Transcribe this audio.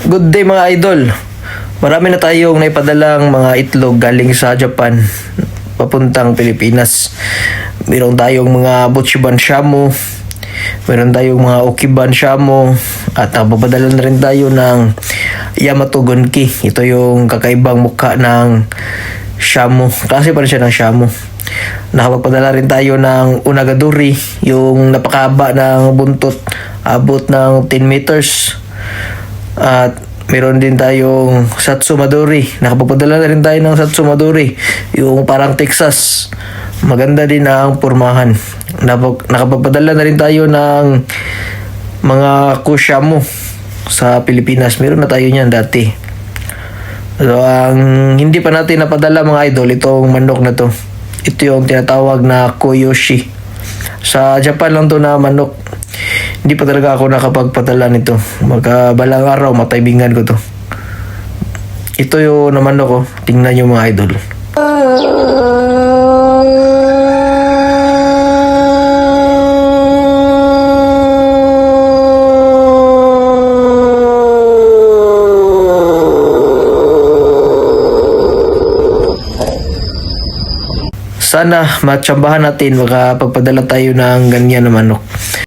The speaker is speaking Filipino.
Good day mga idol. Marami na tayong naipadalang mga itlog galing sa Japan papuntang Pilipinas. Meron tayong mga Buchiban Shamu, meron tayong mga Okiban Shamu, at napapadala na rin tayo ng Yamato Gonki. Ito yung kakaibang mukha ng Shamu. Klase pa rin siya ng Shamu. Nakapagpadala rin tayo ng Unagadori, yung napakahaba ng buntot, abot ng 10 meters. At meron din tayong Satsumadori. Nakapagpadala na rin tayo ng Satsumadori, yung parang Texas. Maganda din ang pormahan. Nakapagpadala na rin tayo ng mga Kushamu sa Pilipinas. Meron na tayo niyan dati. So, ang hindi pa natin napadala mga idol, itong manok na to. Ito yung tinatawag na Koyoshi. Sa Japan lang to na manok. Hindi pa talaga ako nakapagpadala nito. Balang araw, mataybingan ko to. Ito yung naman ko. Tingnan nyo mga idol. Sana matsambahan natin, makapagpadala tayo ng ganyan na manok.